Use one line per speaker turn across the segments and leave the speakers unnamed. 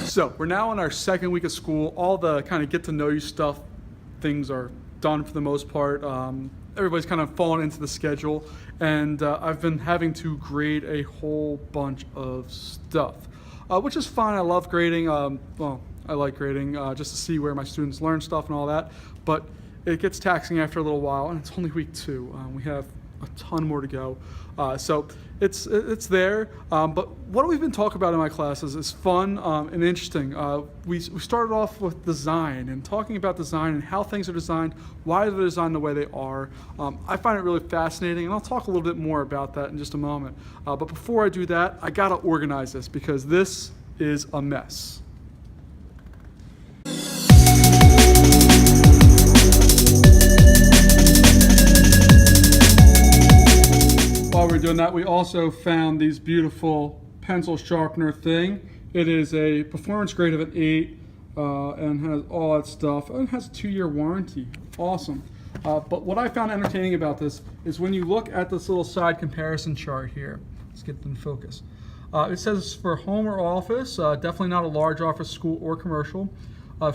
So we're now in our second week of school. All the kind of get to know you stuff, things are done for the most part. Everybody's kind of fallen into the schedule, and I've been having to grade a whole bunch of stuff, which is fine. I love grading. Well, I like grading just to see where my students learn stuff and all that, but it gets taxing after a little while, and it's only week 2. We have a ton more to go. So it's there, but what we've been talking about in my classes is fun and interesting. We started off with design and talking about design and how things are designed, why they're designed the way they are. I find it really fascinating, and I'll talk a little bit more about that in just a moment. But before I do that, I gotta organize this because this is a mess. While we're doing that, we also found these beautiful pencil sharpener thing. It is a performance grade of an 8 and has all that stuff. And it has a 2-year warranty. Awesome. But what I found entertaining about this is when you look at this little side comparison chart here. Let's get it in focus. It says for home or office, definitely not a large office, school, or commercial.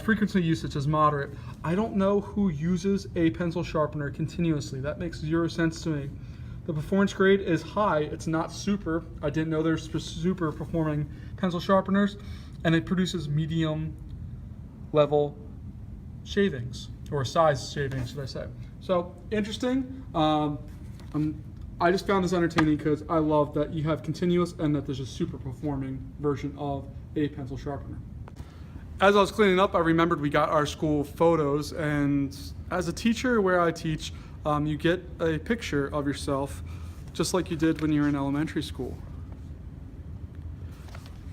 Frequency usage is moderate. I don't know who uses a pencil sharpener continuously. That makes 0 sense to me. The performance grade is high. It's not super. I didn't know there's super performing pencil sharpeners, and it produces medium level shavings, or size shavings, should I say. So interesting. I just found this entertaining because I love that you have continuous and that there's a super performing version of a pencil sharpener. As I was cleaning up, I remembered we got our school photos, and as a teacher where I teach, you get a picture of yourself just like you did when you were in elementary school.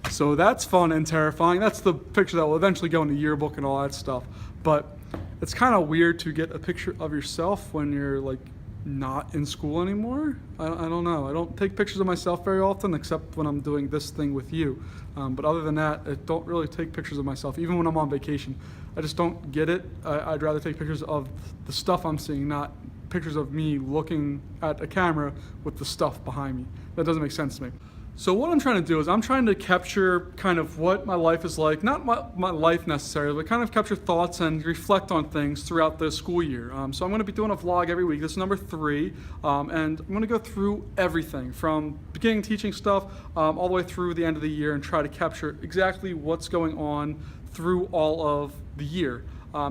So that's fun and terrifying. That's the picture that will eventually go in the yearbook and all that stuff. But it's kind of weird to get a picture of yourself when you're like not in school anymore. I don't know. I don't take pictures of myself very often except when I'm doing this thing with you. But other than that, I don't really take pictures of myself, even when I'm on vacation. I just don't get it. I'd rather take pictures of the stuff I'm seeing, not pictures of me looking at a camera with the stuff behind me. That doesn't make sense to me. So what I'm trying to do is I'm trying to capture kind of what my life is like, not my life necessarily, but kind of capture thoughts and reflect on things throughout the school year. So I'm going to be doing a vlog every week. This is number 3, and I'm going to go through everything from beginning teaching stuff all the way through the end of the year and try to capture exactly what's going on through all of the year.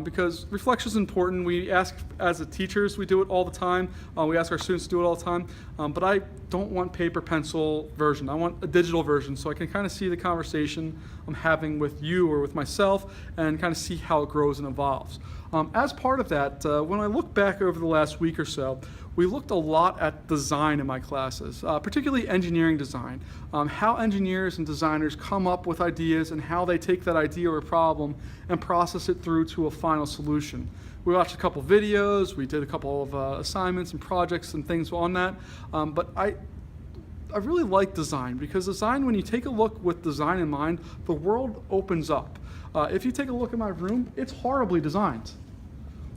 Because reflection is important. We ask, as a teachers, we do it all the time. We ask our students to do it all the time. But I don't want paper pencil version. I want a digital version so I can kind of see the conversation I'm having with you or with myself and kind of see how it grows and evolves. As part of that, when I look back over the last week or so, we looked a lot at design in my classes, particularly engineering design, how engineers and designers come up with ideas and how they take that idea or problem and process it through to a final solution. We watched a couple videos, we did a couple of assignments and projects and things on that, but I really like design because design, when you take a look with design in mind, the world opens up. If you take a look at my room, it's horribly designed.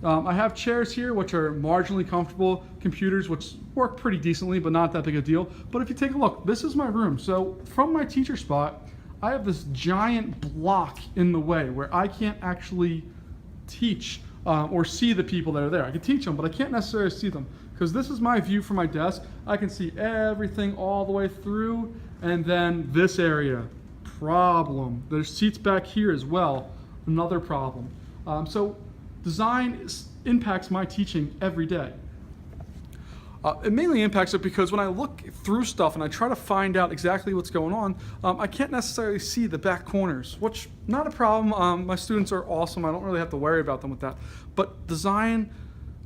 I have chairs here which are marginally comfortable, computers which work pretty decently but not that big a deal. But if you take a look, this is my room. So from my teacher spot, I have this giant block in the way where I can't actually teach or see the people that are there. I can teach them, but I can't necessarily see them because this is my view from my desk. I can see everything all the way through, and then this area, problem. There's seats back here as well, another problem. So design impacts my teaching every day. It mainly impacts it because when I look through stuff and I try to find out exactly what's going on, I can't necessarily see the back corners, which not a problem. My students are awesome. I don't really have to worry about them with that. But design,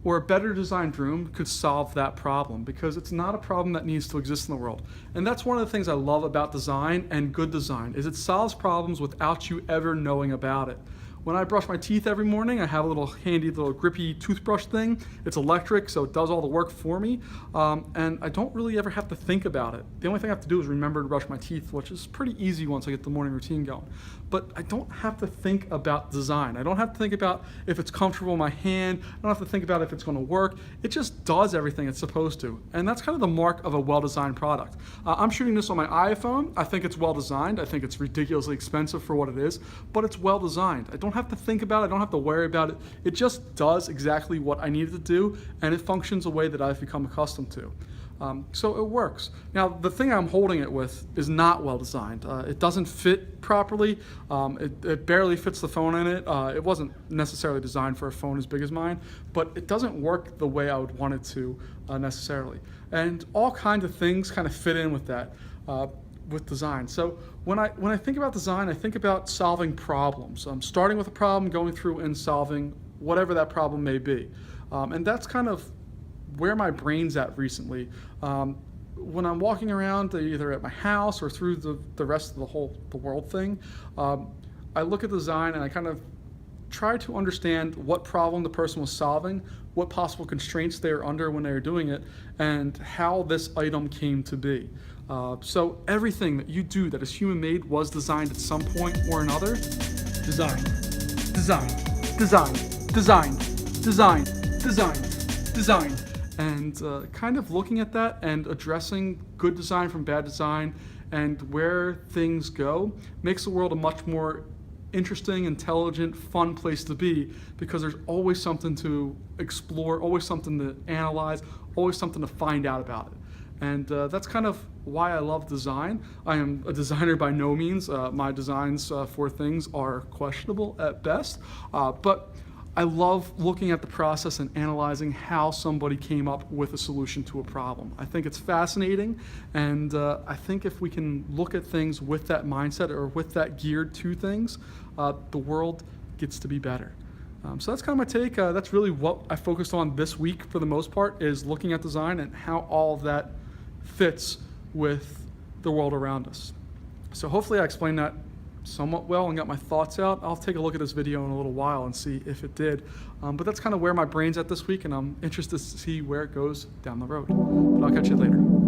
or a better designed room, could solve that problem because it's not a problem that needs to exist in the world. And that's one of the things I love about design and good design, is it solves problems without you ever knowing about it. When I brush my teeth every morning, I have a little handy little grippy toothbrush thing. It's electric, so it does all the work for me, and I don't really ever have to think about it. The only thing I have to do is remember to brush my teeth, which is pretty easy once I get the morning routine going. But I don't have to think about design. I don't have to think about if it's comfortable in my hand. I don't have to think about if it's going to work. It just does everything it's supposed to, and that's kind of the mark of a well-designed product. I'm shooting this on my iPhone. I think it's well-designed. I think it's ridiculously expensive for what it is, but it's well-designed. I don't have to think about it. I don't have to worry about it. It just does exactly what I need it to do, and it functions a way that I've become accustomed to. So it works. Now, the thing I'm holding it with is not well designed. It doesn't fit properly. It barely fits the phone in it. It wasn't necessarily designed for a phone as big as mine, but it doesn't work the way I would want it to necessarily. And all kinds of things kind of fit in with that. With design. So when I think about design, I think about solving problems. Starting with a problem, going through and solving whatever that problem may be. And that's kind of where my brain's at recently. When I'm walking around either at my house or through the rest of the world thing, I look at design and I kind of try to understand what problem the person was solving, what possible constraints they were under when they were doing it, and how this item came to be. So everything that you do that is human-made was designed at some point or another. Design, design, design, design, design, design, design. And kind of looking at that and addressing good design from bad design and where things go makes the world a much more interesting, intelligent, fun place to be, because there's always something to explore, always something to analyze, always something to find out about it. And that's kind of why I love design. I am a designer by no means. My designs for things are questionable at best, but I love looking at the process and analyzing how somebody came up with a solution to a problem. I think it's fascinating, and I think if we can look at things with that mindset or with that geared to things, the world gets to be better. So that's kind of my take. That's really what I focused on this week for the most part, is looking at design and how all of that fits with the world around us. So hopefully I explained that somewhat well and got my thoughts out. I'll take a look at this video in a little while and see if it did. But that's kind of where my brain's at this week, and I'm interested to see where it goes down the road. But I'll catch you later.